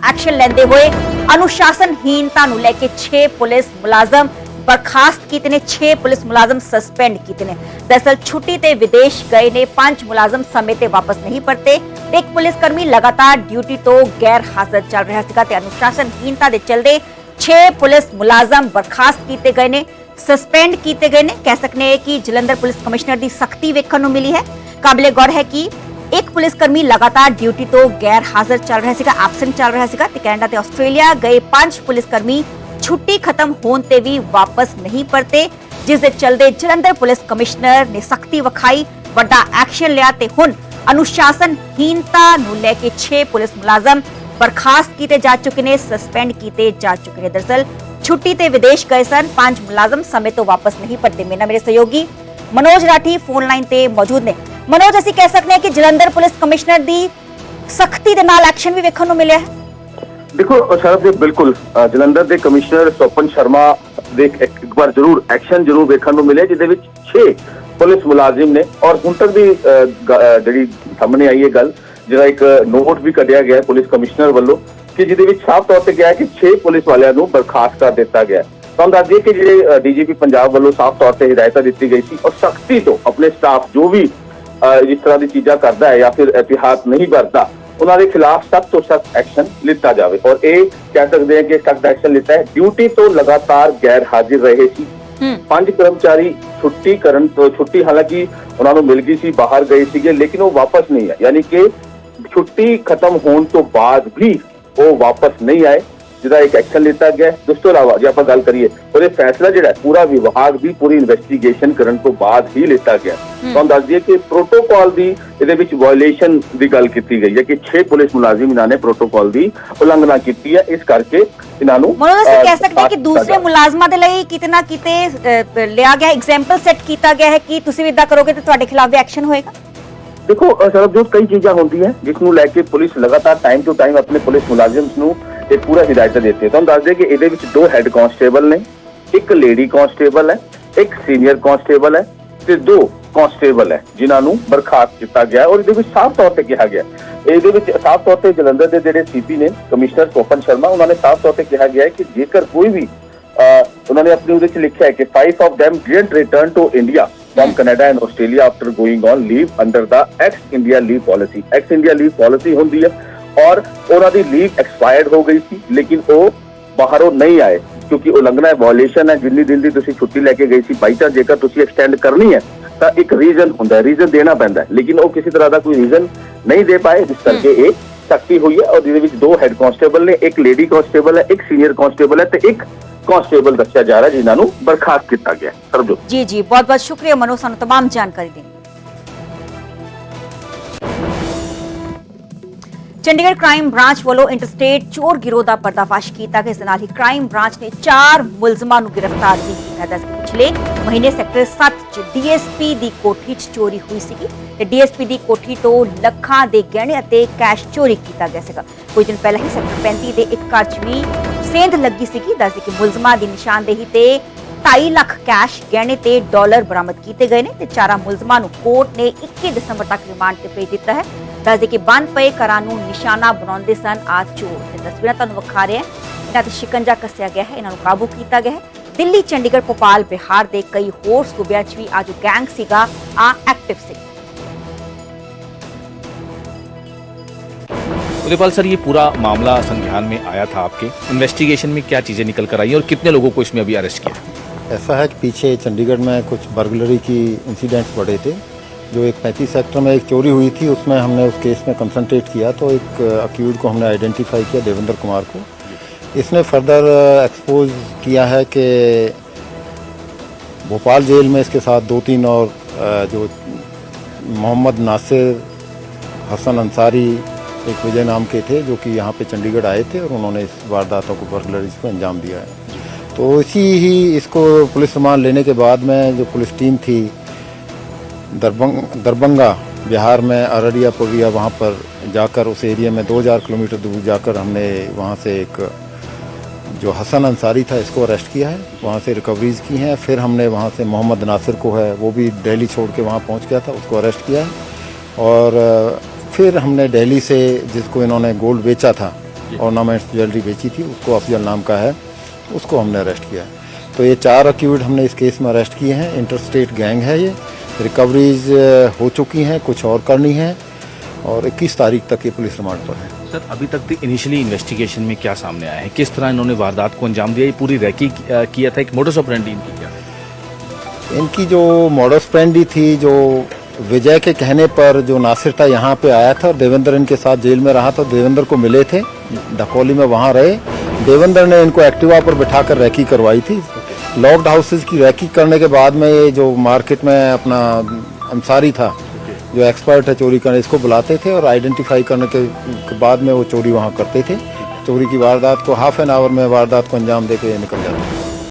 Action लेंदे हुए अनुशासनहीनता ਨੂੰ ਲੈ ਕੇ 6 ਪੁਲਿਸ ਮੁਲਾਜ਼ਮ बर्खास्त किए ने, 6 पुलिस मुलाजम सस्पेंड किए ने। दरअसल छुट्टी ते विदेश गए ने 5 मुलाजम समय ते वापस नहीं परते। एक पुलिसकर्मी लगातार ड्यूटी तो गैर हाजिर चल रहा सीगा ते अनुशासनहीनता दे चलदे 6 पुलिस मुलाजम बर्खास्त किए गए ने, सस्पेंड किए गए ने। कह सकते हैं कि जलंधर पुलिस कमिश्नर की सख्ती वेखण नूं मिली है। काबिले गौर है कि एक पुलिसकर्मी लगातार ड्यूटी तो गैर हाजिर चल रहा सीगा, एबसेंट चल रहा सीगा ते कैनेडा ते आस्ट्रेलिया गए 5 पुलिसकर्मी छुट्टी खत्म होने ते भी वापस नहीं परते, जिस दे चलदे जलंधर पुलिस कमिश्नर ने सख्ती विखाई, वड्डा एक्शन लिया ते हुण अनुशासनहीनता नूं लैके 6 पुलिस मुलाजम बर्खास्त किए जा चुके ने, सस्पेंड किए जा चुके हैं। दरअसल छुट्टी ते विदेश गए सन 5 मुलाजम समय तो वापस नहीं परते। मेरे सहयोगी मनोज राठी फोन लाइन ते मौजूद ने। मनोज, असीं कह सकते हैं कि जलंधर पुलिस कमिश्नर की सख्ती दे नाल एक्शन भी वेखण नूं मिलिया है। देखो शरद जी, बिल्कुल जलंधर के कमिश्नर स्वपन शर्मा दे एक बार जरूर एक्शन जरूर देखने को मिले, जिहदे विच 6 पुलिस मुलाजिम ने और हुण तक भी जिहड़ी सामने आई है गल, जिहदा एक नोट भी कढ़िया गया है पुलिस कमिश्नर वालों कि जिहदे विच साफ तौर पर गया है कि 6 पुलिस वालियां नूं बर्खास्त कर दिता गया। तो हम दस दिए कि जिहड़े डीजीपी पंजाब वालों साफ तौर पर हिदायत दी गई सी और सख्ती तो अपने स्टाफ जो भी इस तरह की चीज़ां करता है या फिर एहतियात नहीं बरतता उन्होंने खिलाफ सख्त तो सख्त एक्शन लिता जाए। और ये कह सकते हैं कि सख्त एक्शन लिता है। ड्यूटी तो लगातार गैर हाजिर रहे सी। 5 कर्मचारी छुट्टी हालांकि उन्होंने मिल गई सी, बाहर गए थे, लेकिन वो वापस नहीं आए, यानी कि छुट्टी खत्म होने तो बाद भी वो वापस नहीं आए, जिसका एक एक्शन लिता गया। उस तो इलावा जो आप गल करिए और फैसला जो पूरा विभाग भी पूरी इन्वेस्टिगेशन करने तो बाद ही लिता गया। तो हम दस दिए कि प्रोटोकॉल की ये वायलेशन की गल की गई है कि 6 पुलिस मुलाजिम इन्होंने प्रोटोकॉल की उलंघना की है, इस करके इन्होंने कह सकते हैं कि दूसरे मुलाजमां दे लई किते ना किते लिया गया, एग्जाम्पल सेट किया गया है कि तुसीं भी इदां करोगे तो तुहाडे खिलाफ भी एक्शन होएगा। देखो शरद, कई चीज़ां होंदी है जिसनूं लैके पुलिस लगातार टाइम टू टाइम अपने पुलिस मुलाजिम नूं एक पूरा हिदायत देती है। तो हम दस दें कि ये 2 हैड कांस्टेबल ने, एक लेडी कांस्टेबल है, एक सीनियर कांस्टेबल है, 2 कांस्टेबल है जिन्होंने बर्खास्त किया गया। और ये साफ तौर पर कहा गया, ये साफ तौर पर जलंधर के जोड़े सीपी ने कमिश्नर स्वपन शर्मा, उन्होंने साफ तौर पर कहा गया है कि जेकर कोई भी उन्होंने अपने उहदे लिखा है कि 5 of them didn't return to India from Canada and Australia after going on leave under the ex-India leave policy। ex-India leave policy होंदी है और उन्होंने लीव एक्सपायर्ड हो गई थी, लेकिन वो बाहरों नहीं आए क्योंकि उल्लंघना है, वायलेशन है। जिन्नी दिन की तुसीं छुट्टी लैके गई थी, बाई चांस जेकर तुसीं एक्सटेंड करनी है तो एक रीजन होंदा है, रीजन देना पैंदा है, लेकिन वो किसी तरह का कोई रीजन नहीं दे पाए, जिस करके एक सख्ती हुई है। और जिहदे 2 हैड कांस्टेबल ने, एक लेडी कांस्टेबल है, एक सीनियर कांस्टेबल है, तो एक कांस्टेबल दस्या जा रहा है जिन्होंने बर्खास्त किया गया। सरबजोत जी बहुत बहुत शुक्रिया मनोज, सानू तमाम जानकारी देने। चंडीगढ़ क्राइम ब्रांच वालों इंटरस्टेट चोर गिरोह का पर्दाफाश किया गया। इस नाल ही क्राइम ब्रांच ने 4 मुलजमां नूं गिरफ्तार भी किया। पिछले महीने सैक्टर 7 डीएसपी की कोठी चोरी हुई सी। डीएसपी की कोठी तो लखां दे गहने और कैश चोरी किया गया सीगा। कुछ दिन पहले ही सैक्टर 35 के एक घर च भी सेंध लगी सी। दस कि मुलजमां की निशानदेही ते 2.5 लाख कैश गहने ते डॉलर बरामद किए गए हैं। 4 मुलजमां नूं कोर्ट ने 21 दिसंबर तक रिमांड पर भेज दिता है। दस दे कि बंद पे घरां नूं निशाना बनाउंदे सन आ चोर। तस्वीरां तुहानूं विखा रहे हैं, इन्हां ते शिकंजा कसिया गया है, इन्हां नूं काबू किया गया है। दिल्ली, चंडीगढ़, भोपाल, बिहार के कई होर सूबियां च भी आ जो गैंग सीगा आ एक्टिव सी। उदयपाल सर, ये पूरा मामला संज्ञान में आया था आपके, इन्वेस्टिगेशन में क्या चीजें निकल कर आई और कितने लोगों को इसमें अभी अरेस्ट किया? ऐसा है कि पीछे चंडीगढ़ में कुछ बर्गलरी की इंसिडेंट्स बढ़े थे। जो एक 35 सेक्टर में एक चोरी हुई थी, उसमें हमने उस केस में कंसंट्रेट किया, तो एक अक्यूज को हमने आइडेंटिफाई किया, देवेंद्र कुमार को। इसने फर्दर एक्सपोज किया है कि भोपाल जेल में इसके साथ 2-3 और जो मोहम्मद नासिर, हसन अंसारी, एक विजय नाम के थे, जो कि यहाँ पे चंडीगढ़ आए थे और उन्होंने इस वारदातों को बर्गलरीज को अंजाम दिया है। तो इसी ही इसको पुलिस रिमांड लेने के बाद में जो पुलिस टीम थी दरभंगा बिहार में, अररिया, पूर्णिया, वहाँ पर जाकर उस एरिया में 2000 किलोमीटर दूर जाकर हमने वहाँ से एक जो हसन अंसारी था इसको अरेस्ट किया है, वहाँ से रिकवरीज की हैं। फिर हमने वहाँ से मोहम्मद नासिर को है, वो भी दिल्ली छोड़ के वहाँ पहुँच गया था, उसको अरेस्ट किया है। और फिर हमने दिल्ली से जिसको इन्होंने गोल्ड बेचा था ऑर्नामेंट्स ज्वेलरी बेची थी, उसको अफजल नाम का है, उसको हमने अरेस्ट किया है। तो ये 4 अक्यूज हमने इस केस में अरेस्ट किए हैं। इंटरस्टेट गैंग है ये। रिकवरीज हो चुकी हैं, कुछ और करनी है, और 21 तारीख तक ये पुलिस रिमांड पर है। सर अभी तक इनिशियली इन्वेस्टिगेशन में क्या सामने आया है, किस तरह इन्होंने वारदात को अंजाम दिया, ये पूरी रैकी किया था, एक मोडस ऑपरेंडी इनकी क्या है? इनकी जो मॉडस ऑपरेंडी थी, जो विजय के कहने पर जो नासिर था यहाँ पे आया था और देवेंद्र इनके साथ जेल में रहा था, देवेंद्र को मिले थे ढकोली में, वहाँ रहे। देवेंद्र ने इनको एक्टिवा पर बिठाकर रैकी करवाई थी। लॉक्ड हाउसेज की रैकी करने के बाद में ये जो मार्केट में अपना अंसारी था, जो एक्सपर्ट है चोरी करने, इसको बुलाते थे और आइडेंटिफाई करने के बाद में वो चोरी वहाँ करते थे। चोरी की वारदात को हाफ एन आवर में वारदात को अंजाम देके निकल जाते थे।